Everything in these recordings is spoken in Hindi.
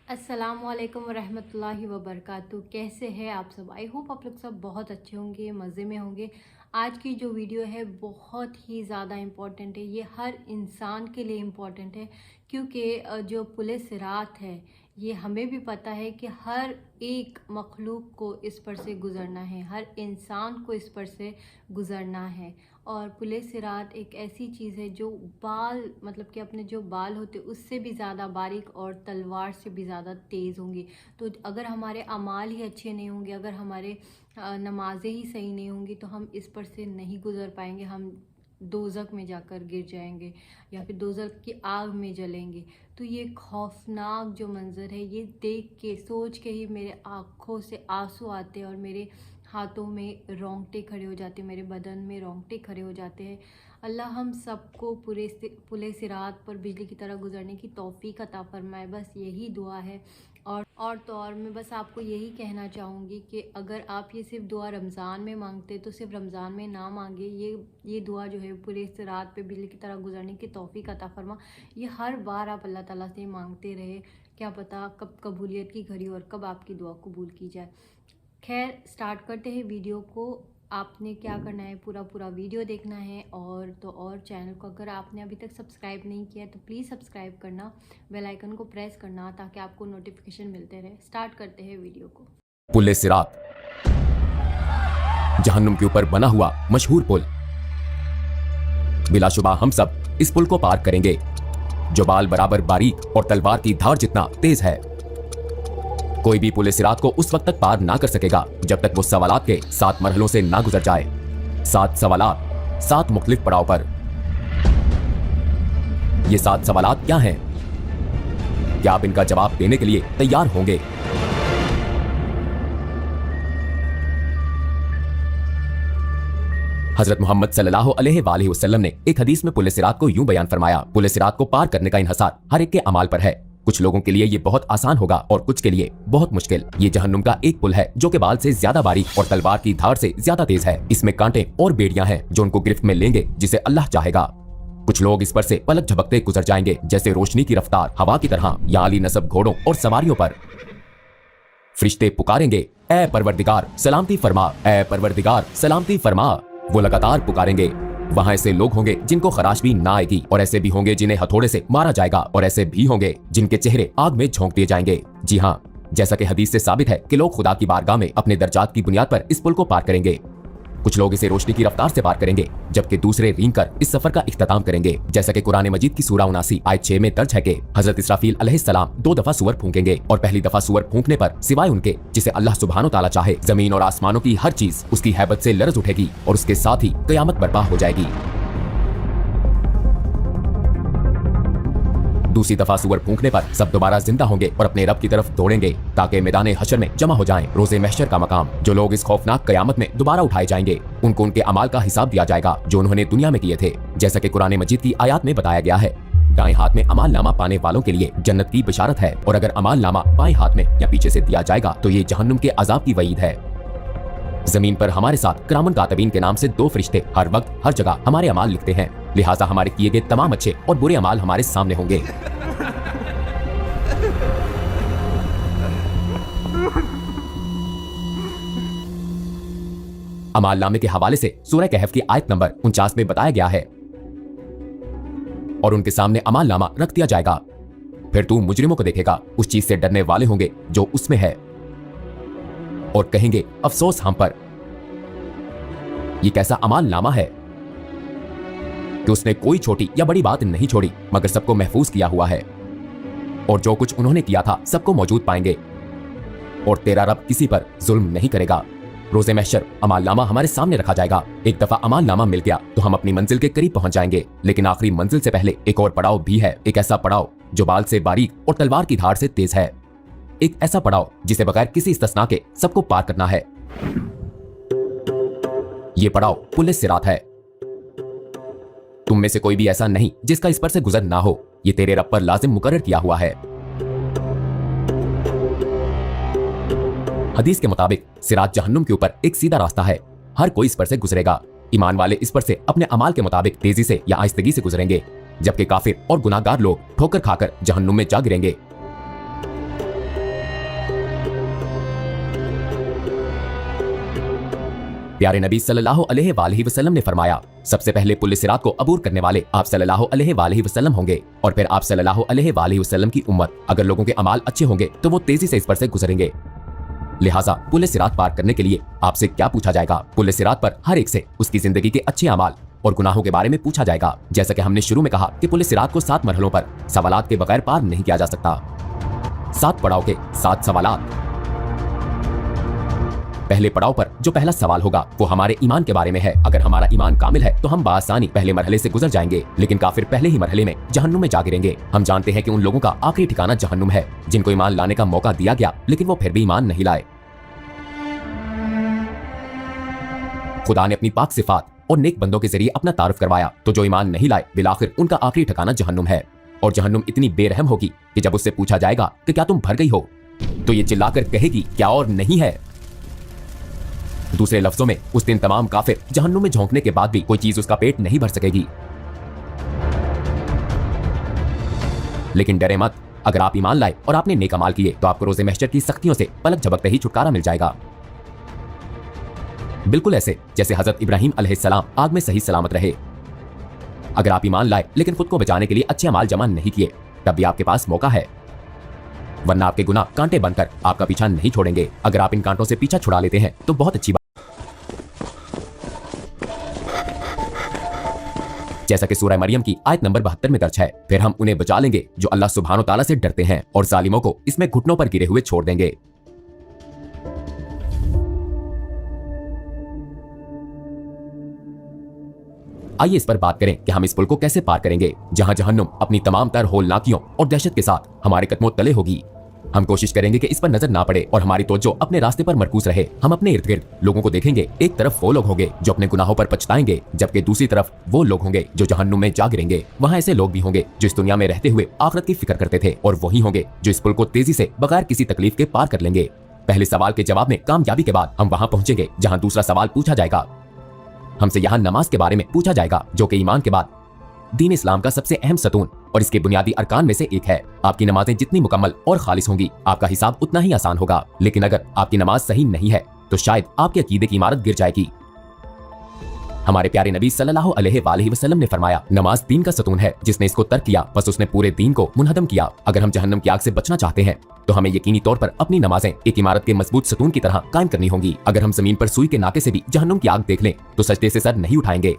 अस्सलामुअलैकुम वरहमतुल्लाहि वबरकातुहू। कैसे हैं आप सब? आई होप आप लोग सब बहुत अच्छे होंगे, मज़े में होंगे। आज की जो वीडियो है बहुत ही ज़्यादा इम्पॉर्टेंट है। ये हर इंसान के लिए इम्पॉर्टेंट है क्योंकि जो पुलिस रात है ये हमें भी पता है कि हर एक मखलूक को इस पर से गुज़रना है, हर इंसान को इस पर से गुज़रना है। और पुलिस रात एक ऐसी चीज़ है जो बाल मतलब कि अपने जो बाल होते उससे भी ज़्यादा बारीक और तलवार से भी ज़्यादा तेज़ होंगी। तो अगर हमारे अमाल ही अच्छे नहीं होंगे, अगर हमारे नमाज़ें ही सही नहीं होंगी तो हम इस पर से नहीं गुज़र पाएंगे। हम दोज़ख में जाकर गिर जाएंगे या फिर दोज़ख की आग में जलेंगे। तो ये खौफनाक जो मंज़र है ये देख के सोच के ही मेरे आँखों से आंसू आते हैं और मेरे हाथों में रोंगटे खड़े हो जाते हैं, मेरे बदन में रोंगटे खड़े हो जाते हैं। अल्लाह हम सबको पुले सिरात पर बिजली की तरह गुजरने की तौफीक अता फरमाए, बस यही दुआ है। और मैं बस आपको यही कहना चाहूँगी कि अगर आप ये सिर्फ दुआ रमज़ान में मांगते तो सिर्फ रमज़ान में ना मांगे। ये दुआ जो है पूरे रात पे बिजली की तरह गुजरने की तौफीक अता फरमा, ये हर बार आप अल्लाह ताला से मांगते रहे। क्या पता कब कबूलियत की घड़ी और कब आपकी दुआ कबूल की जाए। खैर स्टार्ट करते हैं वीडियो को। आपने क्या करना है, पूरा वीडियो देखना है। और चैनल को अगर आपने अभी तक सब्सक्राइब नहीं किया है तो प्लीज़ सब्सक्राइब करना, बेल आइकन को प्रेस करना ताकि आपको नोटिफिकेशन मिलते रहे। स्टार्ट करते हैं वीडियो को। पुल सिरात, जहन्नुम के ऊपर बना हुआ मशहूर पुल। बिलाशुबा हम सब इस पुल को पार करेंगे जो बाल बराबर बारीक और तलवार की धार जितना तेज है। कोई भी पुल सिरात को उस वक्त तक पार ना कर सकेगा जब तक वो सवालात के 7 मरहलों से ना गुजर जाए। 7 सवालात, 7 मुख्तलिफ पड़ाव पर। ये 7 सवालात क्या हैं? क्या आप इनका जवाब देने के लिए तैयार होंगे? हजरत मोहम्मद सल्लल्लाहु अलैहि वसल्लम ने एक हदीस में पुल सिरात को यूं बयान फरमाया, पुल सिरात को पार करने का इन्हसार हर एक के अमाल पर है। कुछ लोगों के लिए ये बहुत आसान होगा और कुछ के लिए बहुत मुश्किल। ये जहन्नुम का एक पुल है जो के बाल से ज्यादा बारीक और तलवार की धार से ज्यादा तेज है। इसमें कांटे और बेड़ियां हैं जो उनको गिरफ्त में लेंगे जिसे अल्लाह चाहेगा। कुछ लोग इस पर से पलक झपकते गुजर जाएंगे जैसे रोशनी की रफ्तार हवा की तरह, या अली नसब घोड़ों और सवारियों पर। फरिश्ते पुकारेंगे, ए परवरदिगार सलामती फरमा, ए परवरदिगार सलामती फरमा। वो लगातार पुकारेंगे। वहां ऐसे लोग होंगे जिनको खराश भी ना आएगी, और ऐसे भी होंगे जिन्हें हथौड़े से मारा जाएगा, और ऐसे भी होंगे जिनके चेहरे आग में झोंक दिए जाएंगे। जी हाँ, जैसा कि हदीस से साबित है कि लोग खुदा की बारगाह में अपने दर्जात की बुनियाद पर इस पुल को पार करेंगे। कुछ लोग इसे रोशनी की रफ्तार से पार करेंगे जबकि दूसरे रींग कर इस सफर का इख्तिताम करेंगे। जैसा कि कुरान मजीद की सूरा 79 आयत 6 में दर्ज है कि हजरत इसराफील अलैहिस्सलाम 2 दफा सूअर फूंकेंगे, और पहली दफा सूअर फूंकने पर सिवाय उनके जिसे अल्लाह सुब्हानो ताला चाहे, जमीन और आसमानों की हर चीज उसकी हैबत से लरज उठेगी और उसके साथ ही कयामत बर्पा हो जाएगी। दूसरी दफा सूअर फूंकने पर सब दोबारा जिंदा होंगे और अपने रब की तरफ दौड़ेंगे ताकि मैदान हशर में जमा हो जाएं, रोजे महशर का मकाम। जो लोग इस खौफनाक कयामत में दोबारा उठाए जाएंगे उनको उनके अमाल का हिसाब दिया जाएगा जो उन्होंने दुनिया में किए थे। जैसा कि कुरान मजीद की आयत में बताया गया है, दाएं हाथ में अमाल नामा पाने वालों के लिए जन्नत की बिशारत है, और अगर अमाल नामा बाएं हाथ में या पीछे से दिया जाएगा तो ये जहन्नुम के अजाब की वईद है। जमीन पर हमारे साथ किरामन कातिबीन के नाम से 2 फरिश्ते हर वक्त हर जगह हमारे अमाल लिखते हैं, लिहाजा हमारे किए गए तमाम अच्छे और बुरे अमाल हमारे सामने होंगे। अमाल नामे के हवाले से सूरह कहफ की आयत नंबर 49 में बताया गया है, और उनके सामने अमाल नामा रख दिया जाएगा। फिर तू मुजरिमों को देखेगा, उस चीज से डरने वाले होंगे जो उसमें है, और कहेंगे अफसोस हम पर। ये कैसा अमाल नामा है कि उसने कोई छोटी या बड़ी बात नहीं छोड़ी मगर सबको महफूज किया हुआ है, और जो कुछ उन्होंने किया था सबको मौजूद पाएंगे, और तेरा रब किसी पर जुल्म नहीं करेगा। रोजे महशर अमाल नामा हमारे सामने रखा जाएगा। एक दफा अमाल नामा मिल गया तो हम अपनी मंजिल के करीब पहुंच जाएंगे, लेकिन आखिरी मंजिल से पहले एक और पड़ाव भी है। एक ऐसा पड़ाव जो बाल से बारीक और तलवार की धार से तेज है। एक ऐसा पड़ाव जिसे बगैर किसी इस्तिस्ना के सबको पार करना है। ये पड़ाव पुल सिरात है। तुम में से कोई भी ऐसा नहीं जिसका इस पर से गुजर ना हो। ये तेरे रब पर लाजिम मुकर्रर किया हुआ है। हदीस के मुताबिक सिरात जहन्नुम के ऊपर एक सीधा रास्ता है, हर कोई इस पर से गुजरेगा। ईमान वाले इस पर से अपने अमाल के मुताबिक तेजी से या आहिस्तगी से गुजरेंगे, जबकि काफिर और गुनाहगार लोग ठोकर खाकर जहन्नुम में जा गिरेंगे। प्यारे नबी सल्लल्लाहु अलैहि वसल्लम ने फरमाया, सबसे पहले पुल सिरात को अबूर करने वाले आप सल्लल्लाहु अलैहि वसल्लम होंगे और फिर आप सल्लल्लाहु अलैहि वसल्लम की उम्मत। अगर लोगों के अमाल अच्छे होंगे तो वो तेजी से इस पर से गुजरेंगे। लिहाजा पुल सिरात पार करने के लिए आपसे क्या पूछा जाएगा? पुल सिरात पर हर एक से उसकी जिंदगी के अच्छे अमाल और गुनाहों के बारे में पूछा जाएगा। जैसा कि हमने शुरू में कहा कि पुल सिरात को 7 मरहलों पर सवालात के बगैर पार नहीं किया जा सकता। 7 पड़ाव के 7 सवालात। पहले पड़ाव पर जो पहला सवाल होगा वो हमारे ईमान के बारे में है। अगर हमारा ईमान कामिल है तो हम बासानी पहले मरहले से गुजर जाएंगे, लेकिन काफिर पहले ही मरहले में जहन्नुम में जा गिरेंगे। हम जानते हैं कि उन लोगों का आखिरी ठिकाना जहन्नुम है जिनको ईमान लाने का मौका दिया गया लेकिन वो फिर भी ईमान नहीं लाए। खुदा ने अपनी पाक सिफात और नेक बंदों के जरिए अपना तारुफ करवाया, तो जो ईमान नहीं लाए बिलाखिर उनका आखिरी ठिकाना जहन्नुम है। और जहन्नुम इतनी बेरहम होगी कि जब उससे पूछा जाएगा कि क्या तुम भर गई हो, तो ये चिल्लाकर कहेगी क्या और नहीं है। दूसरे लफ्जों में उस दिन तमाम काफिर जहन्नुम में झोंकने के बाद भी कोई चीज उसका पेट नहीं भर सकेगी। लेकिन डरे मत, अगर आप ईमान लाए और आपने नेक अमाल किए तो आपको रोज़े महशर की सख्तियों से पलक झपकते ही छुटकारा मिल जाएगा। बिल्कुल ऐसे जैसे हजरत इब्राहिम अलैहिस्सलाम आग में सही सलामत रहे। अगर आप ईमान लाए लेकिन खुद को बचाने के लिए अच्छे अमाल जमा नहीं किए, तब भी आपके पास मौका है, वरना आपके गुनाह कांटे बनकर आपका पीछा नहीं छोड़ेंगे। अगर आप इन कांटों से पीछा छुड़ा लेते हैं तो बहुत अच्छी बात। जैसा कि सूरह मरियम की आयत नंबर 72 में दर्ज है, फिर हम उन्हें बचा लेंगे जो अल्लाह सुब्हानो ताला से डरते हैं और जालिमों को इसमें घुटनों पर गिरे हुए छोड़ देंगे। आइए इस पर बात करें कि हम इस पुल को कैसे पार करेंगे जहां जहन्नुम अपनी तमाम तर होलनाकियों और दहशत के साथ हमारे कदमों तले होगी। हम कोशिश करेंगे कि इस पर नजर ना पड़े और हमारी तवज्जो अपने रास्ते पर मरकूज रहे। हम अपने इर्द गिर्द लोगों को देखेंगे। एक तरफ वो लोग होंगे जो अपने गुनाहों पर पछताएंगे, जबकि दूसरी तरफ वो लोग होंगे जो जहन्नुम में जा गिरेंगे। वहाँ ऐसे लोग भी होंगे जो इस दुनिया में रहते हुए आखिरत की फिक्र करते थे, और वही होंगे जो इस पुल को तेजी से बगैर किसी तकलीफ के पार कर लेंगे। पहले सवाल के जवाब में कामयाबी के बाद हम वहाँ पहुंचेंगे जहाँ दूसरा सवाल पूछा जाएगा। हमसे यहाँ नमाज के बारे में पूछा जाएगा, जो कि ईमान के बाद दीन इस्लाम का सबसे अहम सतून और इसके बुनियादी अरकान में से एक है। आपकी नमाजें जितनी मुकम्मल और खालिस होंगी, आपका हिसाब उतना ही आसान होगा। लेकिन अगर आपकी नमाज सही नहीं है तो शायद आपके अकीदे की इमारत गिर जाएगी। हमारे प्यारे नबी सल्लल्लाहु अलैहि वसल्लम ने फरमाया, नमाज दीन का सतून है, जिसने इसको तर्क किया बस उसने पूरे दीन को मुनहदम किया। अगर हम जहन्नम की आग से बचना चाहते हैं तो हमें यकीनी तौर पर अपनी नमाजें एक इमारत के मजबूत सतून की तरह कायम करनी होंगी। अगर हम जमीन पर सुई के नाके से भी जहन्नुम की आग देख लें तो सजदे से सर नहीं उठाएंगे।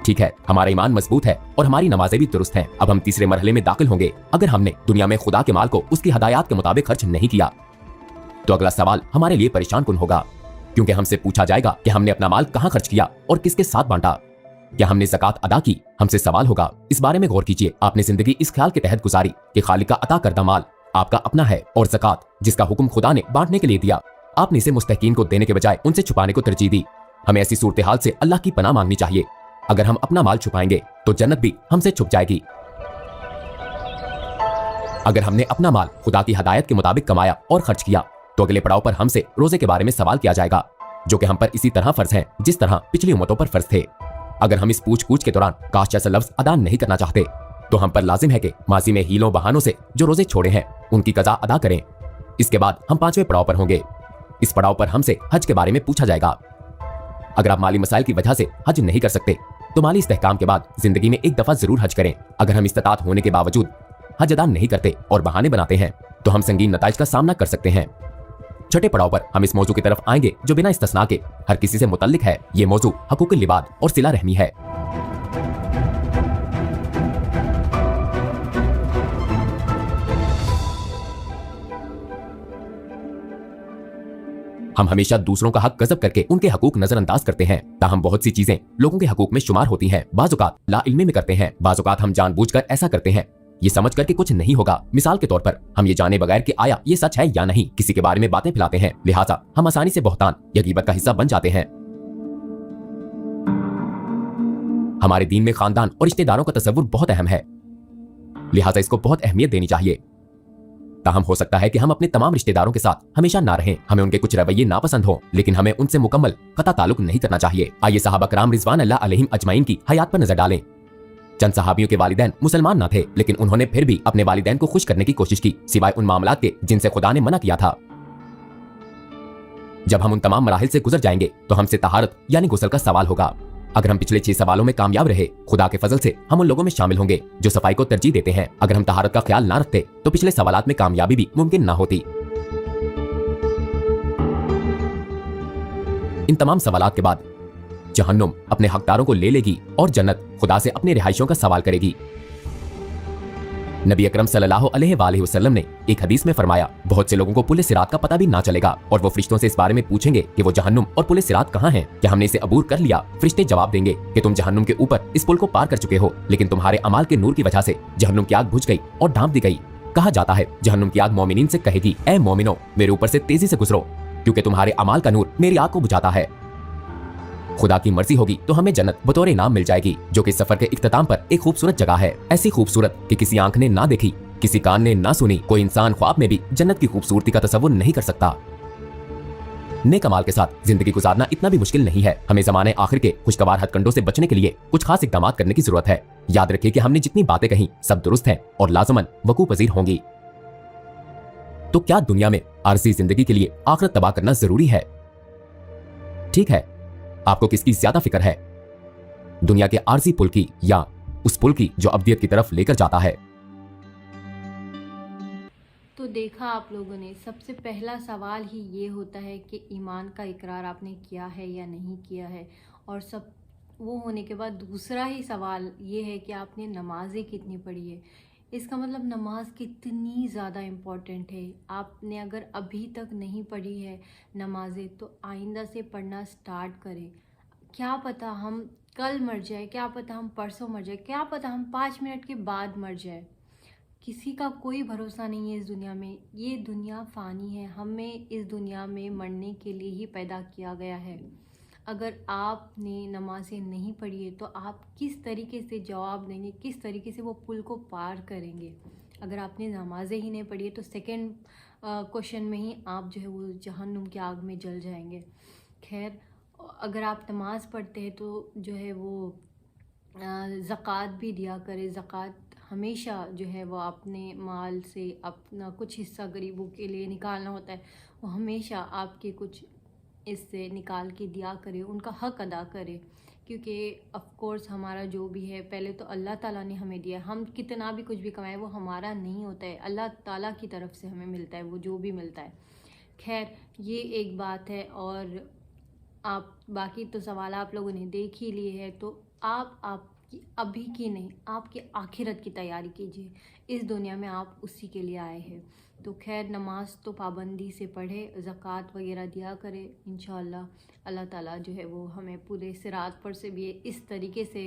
ठीक है, हमारा ईमान मजबूत है और हमारी नमाजें भी दुरुस्त हैं। अब हम तीसरे मरहले में दाखिल होंगे। अगर हमने दुनिया में खुदा के माल को उसकी हदायत के मुताबिक खर्च नहीं किया तो अगला सवाल हमारे लिए परेशान कुन होगा, क्योंकि हमसे पूछा जाएगा कि हमने अपना माल कहाँ खर्च किया और किसके साथ बांटा। क्या हमने ज़कात अदा की? हमसे सवाल होगा। इस बारे में गौर कीजिए। आपने जिंदगी इस ख्याल के तहत गुजारी कि खालिक का अता करदा माल आपका अपना है और ज़कात जिसका हुक्म खुदा ने बांटने के लिए दिया, आपने इसे मुस्तहकीन को देने के बजाय उनसे छुपाने को तरजीह दी। हमें ऐसी सूरत हाल से अल्लाह की पनाह मांगनी चाहिए। अगर हम अपना माल छुपाएंगे तो जन्नत भी हमसे छुप जाएगी। अगर हमने अपना माल खुदा की हदायत के मुताबिक कमाया और खर्च किया तो अगले पड़ाव पर हमसे रोजे के बारे में सवाल किया जाएगा, जो कि हम पर इसी तरह फर्ज है जिस तरह पिछली उम्मतों पर फर्ज थे। अगर हम इस पूछ के दौरान काश जैसा लफ्ज अदा नहीं करना चाहते तो हम पर लाजिम है कि माजी में हीलों बहानों से जो रोजे छोड़े हैं उनकी कज़ा अदा करें। इसके बाद हम 5वें पड़ाव पर होंगे। इस पड़ाव पर हमसे हज के बारे में पूछा जाएगा। अगर आप माली मसाइल की वजह से हज नहीं कर सकते तो माली इस्तेहकाम के बाद जिंदगी में एक दफा जरूर हज करें। अगर हम इस्तात होने के बावजूद हज अदा नहीं करते और बहाने बनाते हैं तो हम संगीन नताइज का सामना कर सकते हैं। छठे पड़ाव पर हम इस मौजू की तरफ आएंगे जो बिना इस्तिस्ना के हर किसी से मुतल्लिक है। ये मौजू हकूक़ुल लिबाद और सिला रहमी है। हम हमेशा दूसरों का हक गजब करके उनके हकूक नजरअंदाज करते हैं, ताहम बहुत सी चीजें लोगों के हकूक में शुमार होती हैं। बाज़-औक़ात ला इल्मी में करते हैं, बाज़-औक़ात हम जानबूझकर ऐसा करते हैं ये समझ कर कि कुछ नहीं होगा। मिसाल के तौर पर हम ये जाने बगैर कि आया ये सच है या नहीं किसी के बारे में बातें फैलाते हैं, लिहाजा हम आसानी से बहतान या गीबत का हिस्सा बन जाते हैं। हमारे दीन में खानदान और रिश्तेदारों का तसव्वुर बहुत अहम है, लिहाजा इसको बहुत अहमियत देनी चाहिए। ताहम हो सकता है कि हम अपने तमाम रिश्तेदारों के साथ हमेशा ना रहें, हमें उनके कुछ रवैये नापसंद हो, लेकिन हमें उनसे मुकम्मल कता ताल्लुक नहीं करना चाहिए। आइए सहाबा कराम रिजवान अल्लाह अलैहिम अजमाइन की हयात पर नजर डालें। चंद सहाबियों के वालिदैन मुसलमान ना थे, लेकिन उन्होंने फिर भी अपने वालिदैन को खुश करने की कोशिश की, सिवाय उन मामलात के जिनसे खुदा ने मना किया था। जब हम उन तमाम मराहिल से गुजर जाएंगे तो हमसे तहारत यानी गुस्ल का सवाल होगा। अगर हम पिछले 6 सवालों में कामयाब रहे, खुदा के फजल से हम उन लोगों में शामिल होंगे जो सफाई को तरजीह देते हैं। अगर हम तहारत का ख्याल ना रखते तो पिछले सवालात में कामयाबी भी मुमकिन ना होती। इन तमाम सवालात के बाद जहन्नुम अपने हकदारों को ले लेगी और जन्नत खुदा से अपने रिहाइशों का सवाल करेगी। नबी अकरम सल्लल्लाहु अलैहि वसल्लम ने एक हदीस में फरमाया, बहुत से लोगों को पुल सिरात का पता भी ना चलेगा और वो फरिश्तों से इस बारे में पूछेंगे कि वो जहन्नुम और पुल सिरात कहाँ हैं? क्या हमने इसे अबूर कर लिया? फरिश्ते जवाब देंगे कि तुम जहन्नुम के ऊपर इस पुल को पार कर चुके हो, लेकिन तुम्हारे अमाल के नूर की वजह से जहन्नुम की आग बुझ गई और ढांप दी गई। कहा जाता है जहन्नुम की आग मोमिनीन से कहेगी, ऐ मोमिनो, मेरे ऊपर से तेजी से गुजरो, क्योंकि तुम्हारे अमाल का नूर मेरी आग को बुझाता है। खुदा की मर्जी होगी तो हमें जन्नत बतौर इनाम मिल जाएगी, जो कि सफर के इख्तिताम पर एक खूबसूरत जगह है। ऐसी खूबसूरत कि किसी आंख ने ना देखी, किसी कान ने ना सुनी, कोई इंसान ख्वाब में भी जन्नत की खूबसूरती का तसव्वुर नहीं कर सकता। नेक अमाल के साथ जिंदगी गुजारना इतना भी मुश्किल नहीं है। हमें ज़माने आखिर के खुशगवार हथकंडों से बचने के लिए कुछ खास इक़दाम करने की जरूरत है। याद रखिए कि हमने जितनी बातें कही सब दुरुस्त है और लाजमन वकू पजीर होंगी। तो क्या दुनिया में आरज़ी जिंदगी के लिए आखिरत तबाह करना जरूरी है? ठीक है, आपको किसकी ज्यादा फिक्र है, दुनिया के आरज़ी पुल की या उस पुल की जो अब्दियत की तरफ लेकर जाता है? तो देखा आप लोगों ने, सबसे पहला सवाल ही ये होता है कि ईमान का इकरार आपने किया है या नहीं किया है, और सब वो होने के बाद दूसरा ही सवाल ये है कि आपने नमाज़ें कितनी पढ़ी है। इसका मतलब नमाज कितनी ज़्यादा इम्पॉर्टेंट है। आपने अगर अभी तक नहीं पढ़ी है नमाज़ें तो आइंदा से पढ़ना स्टार्ट करें। क्या पता हम कल मर जाए, क्या पता हम परसों मर जाए, क्या पता हम 5 मिनट के बाद मर जाए। किसी का कोई भरोसा नहीं है इस दुनिया में। ये दुनिया फ़ानी है, हमें इस दुनिया में मरने के लिए ही पैदा किया गया है। अगर आपने नमाज़ें नहीं पढ़ी है तो आप किस तरीके से जवाब देंगे, किस तरीके से वो पुल को पार करेंगे? अगर आपने नमाज़ें ही नहीं पढ़ी है तो सेकंड क्वेश्चन में ही आप जो है वो जहन्नुम की आग में जल जाएंगे। खैर, अगर आप नमाज़ पढ़ते हैं तो जो है वो ज़कात भी दिया करें। ज़कात हमेशा जो है वो अपने माल से अपना कुछ हिस्सा गरीबों के लिए निकालना होता है, वो हमेशा आपके कुछ इससे निकाल के दिया करें, उनका हक अदा करें। क्योंकि ऑफ़ कोर्स हमारा जो भी है पहले तो अल्लाह ताला ने हमें दिया है। हम कितना भी कुछ भी कमाएं वो हमारा नहीं होता है, अल्लाह ताला की तरफ से हमें मिलता है वो जो भी मिलता है। खैर, ये एक बात है। और आप बाकी तो सवाल आप लोगों ने देख ही लिए है, तो आप आपकी अभी की नहीं, आपकी आखिरत की तैयारी कीजिए। इस दुनिया में आप उसी के लिए आए हैं। तो खैर, नमाज तो पाबंदी से पढ़े, ज़कात वगैरह दिया करें। इंशाअल्लाह अल्लाह ताला जो है वो हमें पूरे सिरात पर से भी इस तरीके से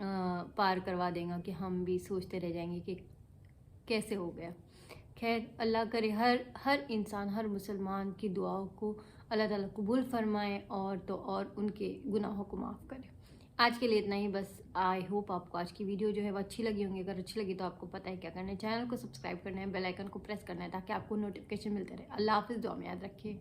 पार करवा देगा कि हम भी सोचते रह जाएंगे कि कैसे हो गया। खैर, अल्लाह करे हर इंसान, हर मुसलमान की दुआओं को अल्लाह ताला कबूल फरमाए और तो और उनके गुनाहों को माफ़ करे। आज के लिए इतना ही बस। आई होप आपको आज की वीडियो जो है वो अच्छी लगी होंगी। अगर अच्छी लगी तो आपको पता है क्या करना है, चैनल को सब्सक्राइब करना है, बेल आइकन को प्रेस करना है ताकि आपको नोटिफिकेशन मिलते रहे। अल्लाह हाफ़िज़, दुआ में याद रखिए।